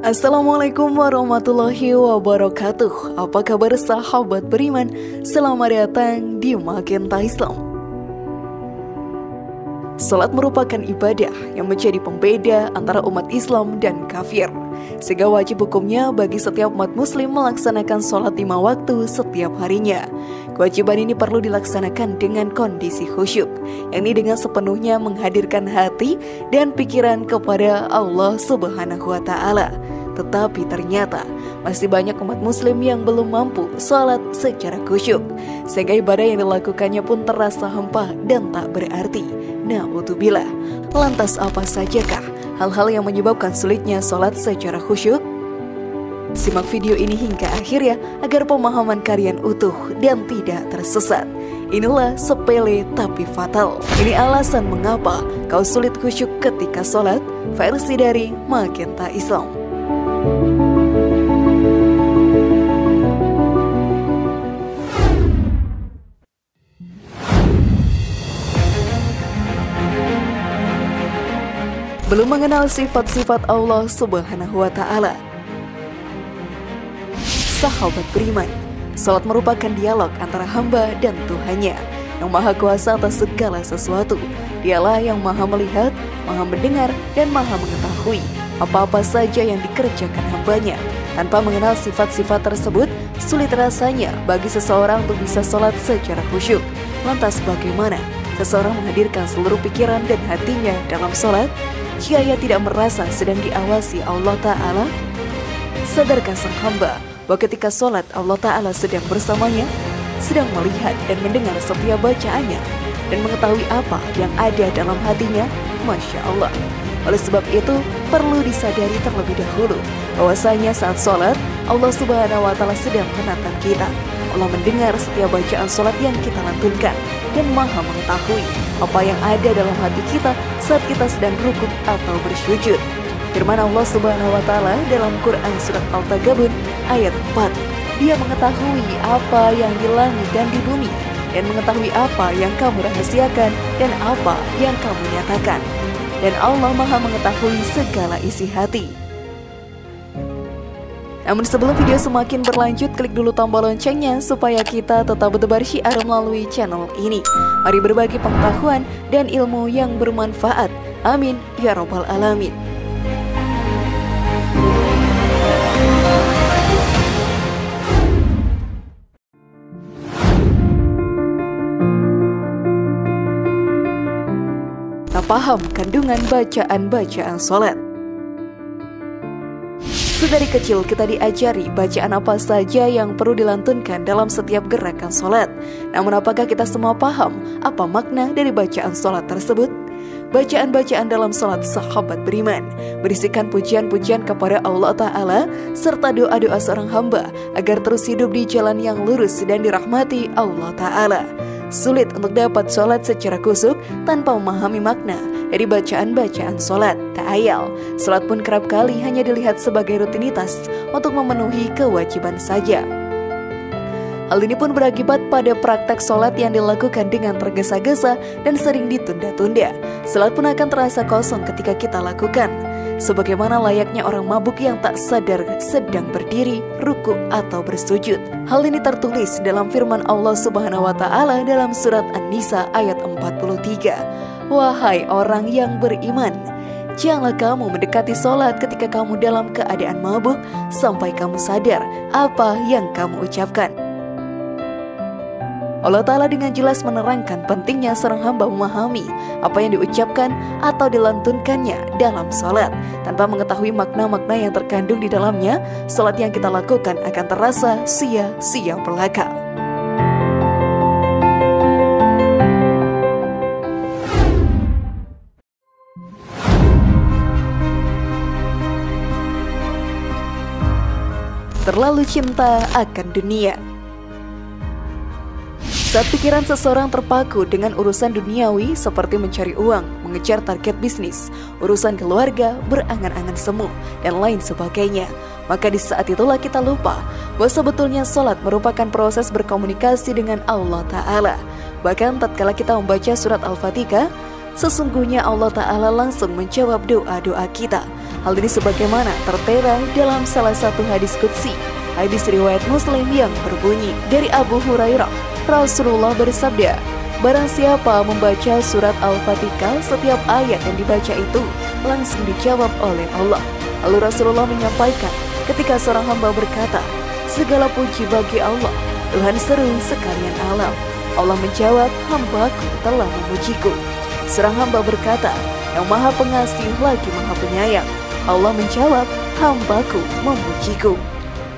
Assalamualaikum warahmatullahi wabarakatuh. Apa kabar sahabat beriman? Selamat datang di Magenta Islam. Salat merupakan ibadah yang menjadi pembeda antara umat Islam dan kafir, sehingga wajib hukumnya bagi setiap umat muslim melaksanakan salat 5 waktu setiap harinya. Kewajiban ini perlu dilaksanakan dengan kondisi khusyuk, yakni dengan sepenuhnya menghadirkan hati dan pikiran kepada Allah Subhanahu wa Ta'ala. Tetapi ternyata masih banyak umat muslim yang belum mampu salat secara khusyuk, sehingga ibadah yang dilakukannya pun terasa hampa dan tak berarti. Na'udzubillah. Lantas apa sajakah hal-hal yang menyebabkan sulitnya salat secara khusyuk? Simak video ini hingga akhir ya, agar pemahaman kalian utuh dan tidak tersesat. Inilah sepele tapi fatal. Ini alasan mengapa kau sulit khusyuk ketika salat, versi dari Magenta Islam. Belum mengenal sifat-sifat Allah Subhanahu wa Ta'ala. Sahabat beriman, salat merupakan dialog antara hamba dan Tuhannya yang maha kuasa atas segala sesuatu. Dialah yang maha melihat, maha mendengar, dan maha mengetahui apa-apa saja yang dikerjakan hambanya. Tanpa mengenal sifat-sifat tersebut, sulit rasanya bagi seseorang untuk bisa salat secara khusyuk. Lantas bagaimana seseorang menghadirkan seluruh pikiran dan hatinya dalam salat jika ia tidak merasa sedang diawasi Allah Ta'ala? Sadarkah sang hamba bahwa ketika salat Allah Ta'ala sedang bersamanya, sedang melihat dan mendengar setiap bacaannya, dan mengetahui apa yang ada dalam hatinya? Masya Allah. Oleh sebab itu, perlu disadari terlebih dahulu bahwasanya saat salat, Allah Subhanahu wa Ta'ala sedang menatap kita. Allah mendengar setiap bacaan salat yang kita lantunkan dan maha mengetahui apa yang ada dalam hati kita saat kita sedang rukuk atau bersujud. Firman Allah Subhanahu wa Ta'ala dalam Quran surat Al-Taghabun ayat 4, Dia mengetahui apa yang di langit dan di bumi, dan mengetahui apa yang kamu rahasiakan dan apa yang kamu nyatakan. Dan Allah maha mengetahui segala isi hati. Namun sebelum video semakin berlanjut, klik dulu tombol loncengnya supaya kita tetap bertebar syiar melalui channel ini. Mari berbagi pengetahuan dan ilmu yang bermanfaat. Amin ya rabbal alamin. Tak paham kandungan bacaan-bacaan salat. Sedari kecil kita diajari bacaan apa saja yang perlu dilantunkan dalam setiap gerakan salat. Namun apakah kita semua paham apa makna dari bacaan salat tersebut? Bacaan-bacaan dalam salat sahabat beriman berisikan pujian-pujian kepada Allah Ta'ala serta doa-doa seorang hamba agar terus hidup di jalan yang lurus dan dirahmati Allah Ta'ala. Sulit untuk dapat salat secara khusyuk tanpa memahami makna dari bacaan-bacaan salat. Tak ayal, salat pun kerap kali hanya dilihat sebagai rutinitas untuk memenuhi kewajiban saja. Hal ini pun berakibat pada praktek salat yang dilakukan dengan tergesa-gesa dan sering ditunda-tunda. Salat pun akan terasa kosong ketika kita lakukan, sebagaimana layaknya orang mabuk yang tak sadar sedang berdiri, rukuk atau bersujud. Hal ini tertulis dalam firman Allah Subhanahu wa Ta'ala dalam surat An-Nisa ayat 43. Wahai orang yang beriman, janganlah kamu mendekati salat ketika kamu dalam keadaan mabuk sampai kamu sadar apa yang kamu ucapkan. Allah Ta'ala dengan jelas menerangkan pentingnya seorang hamba memahami apa yang diucapkan atau dilantunkannya dalam salat. Tanpa mengetahui makna-makna yang terkandung di dalamnya, salat yang kita lakukan akan terasa sia-sia belaka. Terlalu cinta akan dunia. Saat pikiran seseorang terpaku dengan urusan duniawi seperti mencari uang, mengejar target bisnis, urusan keluarga, berangan-angan semu, dan lain sebagainya, maka di saat itulah kita lupa bahwa sebetulnya salat merupakan proses berkomunikasi dengan Allah Ta'ala. Bahkan tatkala kita membaca surat Al-Fatihah, sesungguhnya Allah Ta'ala langsung menjawab doa-doa kita. Hal ini sebagaimana tertera dalam salah satu hadis qudsi, hadis riwayat Muslim yang berbunyi dari Abu Hurairah, Rasulullah bersabda, barang siapa membaca surat Al-Fatihah, setiap ayat yang dibaca itu langsung dijawab oleh Allah. Lalu Rasulullah menyampaikan, ketika seorang hamba berkata, segala puji bagi Allah, Tuhan seru sekalian alam. Allah menjawab, hambaku telah memujiku. Seorang hamba berkata, yang maha pengasih lagi maha penyayang. Allah menjawab, hambaku memujiku.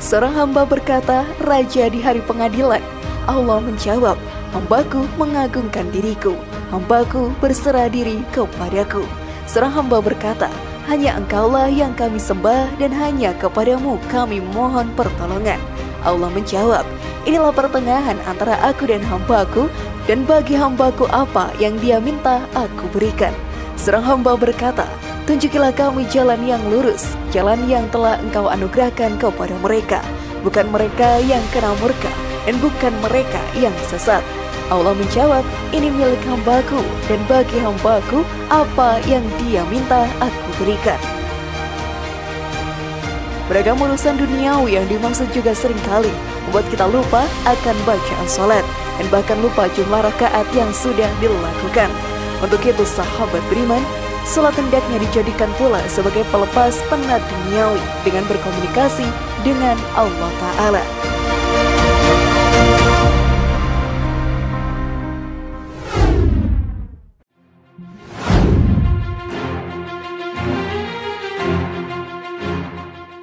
Seorang hamba berkata, raja di hari pengadilan. Allah menjawab, hambaku mengagungkan diriku. Hambaku berserah diri kepadaku. Seorang hamba berkata, hanya engkaulah yang kami sembah dan hanya kepadamu kami mohon pertolongan. Allah menjawab, inilah pertengahan antara aku dan hambaku, dan bagi hambaku apa yang dia minta aku berikan. Seorang hamba berkata, tunjukilah kami jalan yang lurus, jalan yang telah engkau anugerahkan kepada mereka, bukan mereka yang kena murka, dan bukan mereka yang sesat. Allah menjawab, ini milik hambaku, dan bagi hambaku apa yang dia minta aku berikan. Beragam urusan duniawi yang dimaksud juga seringkali membuat kita lupa akan bacaan sholat, dan bahkan lupa jumlah rakaat yang sudah dilakukan. Untuk itu sahabat beriman, sholat hendaknya dijadikan pula sebagai pelepas penat duniawi dengan berkomunikasi dengan Allah Ta'ala.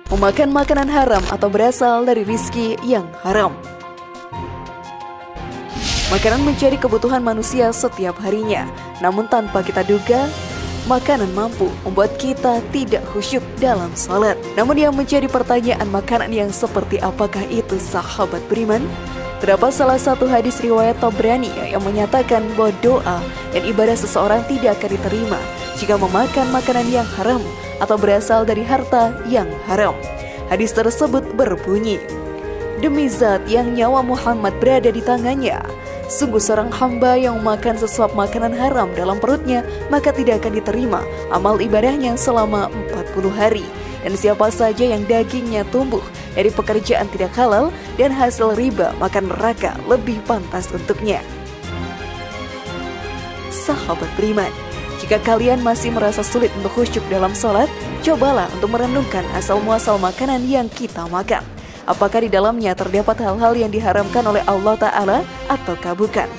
Memakan makanan haram atau berasal dari rizki yang haram. Makanan menjadi kebutuhan manusia setiap harinya, namun tanpa kita duga, makanan mampu membuat kita tidak khusyuk dalam salat. Namun yang menjadi pertanyaan, makanan yang seperti apakah itu sahabat beriman? Terdapat salah satu hadis riwayat Tabrani yang menyatakan bahwa doa dan ibadah seseorang tidak akan diterima jika memakan makanan yang haram atau berasal dari harta yang haram. Hadis tersebut berbunyi, demi zat yang nyawa Muhammad berada di tangannya, sungguh seorang hamba yang makan sesuap makanan haram dalam perutnya, maka tidak akan diterima amal ibadahnya selama 40 hari. Dan siapa saja yang dagingnya tumbuh dari pekerjaan tidak halal dan hasil riba, maka neraka lebih pantas untuknya. Sahabat beriman, jika kalian masih merasa sulit untuk khusyuk dalam sholat, cobalah untuk merenungkan asal-muasal makanan yang kita makan. Apakah di dalamnya terdapat hal-hal yang diharamkan oleh Allah Ta'ala ataukah bukan?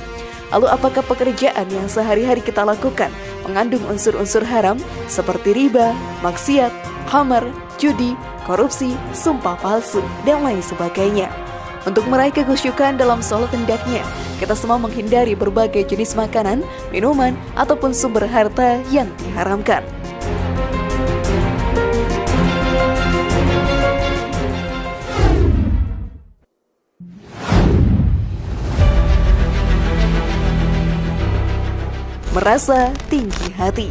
Lalu apakah pekerjaan yang sehari-hari kita lakukan mengandung unsur-unsur haram seperti riba, maksiat, khamar, judi, korupsi, sumpah palsu, dan lain sebagainya? Untuk meraih kekhusyukan dalam sholat hendaknya kita semua menghindari berbagai jenis makanan, minuman, ataupun sumber harta yang diharamkan. Merasa tinggi hati.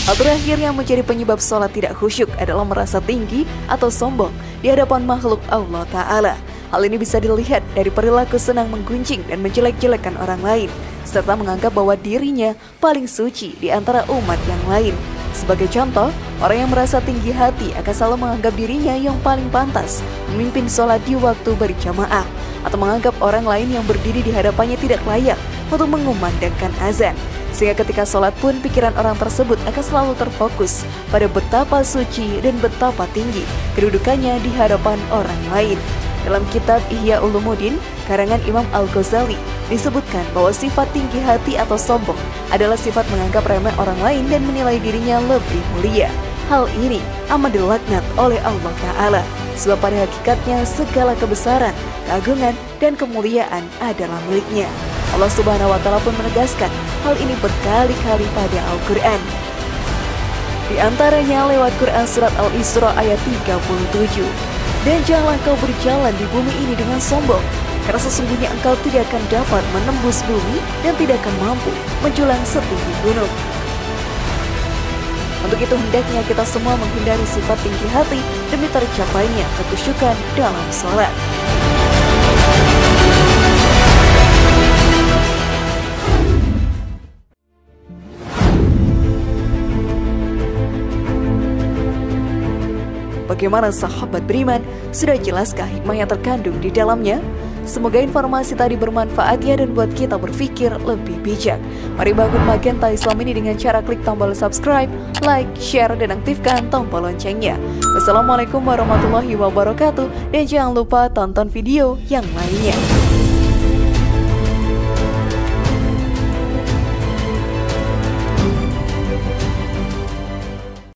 Hal terakhir yang menjadi penyebab sholat tidak khusyuk adalah merasa tinggi atau sombong di hadapan makhluk Allah Ta'ala. Hal ini bisa dilihat dari perilaku senang menggunjing dan menjelek-jelekan orang lain, serta menganggap bahwa dirinya paling suci di antara umat yang lain. Sebagai contoh, orang yang merasa tinggi hati akan selalu menganggap dirinya yang paling pantas memimpin sholat di waktu berjamaah, atau menganggap orang lain yang berdiri di hadapannya tidak layak untuk mengumandangkan azan. Sehingga ketika sholat pun pikiran orang tersebut akan selalu terfokus pada betapa suci dan betapa tinggi kedudukannya di hadapan orang lain. Dalam kitab Ihya Ulumuddin karangan Imam Al-Ghazali disebutkan bahwa sifat tinggi hati atau sombong adalah sifat menganggap remeh orang lain dan menilai dirinya lebih mulia. Hal ini amat dilaknat oleh Allah Ta'ala, sebab pada hakikatnya segala kebesaran, keagungan, dan kemuliaan adalah miliknya. Allah Subhanahu wa Ta'ala pun menegaskan hal ini berkali-kali pada Al-Quran. Di antaranya lewat Quran surat Al-Isra ayat 37. Dan janganlah kau berjalan di bumi ini dengan sombong, karena sesungguhnya engkau tidak akan dapat menembus bumi dan tidak akan mampu menjulang setinggi gunung. Untuk itu hendaknya kita semua menghindari sifat tinggi hati demi tercapainya kekhusyukan dalam sholat. Bagaimana sahabat beriman? Sudah jelaskah hikmah yang terkandung di dalamnya? Semoga informasi tadi bermanfaat ya dan buat kita berpikir lebih bijak. Mari bangun Magenta Islam ini dengan cara klik tombol subscribe, like, share, dan aktifkan tombol loncengnya. Wassalamualaikum warahmatullahi wabarakatuh. Dan jangan lupa tonton video yang lainnya.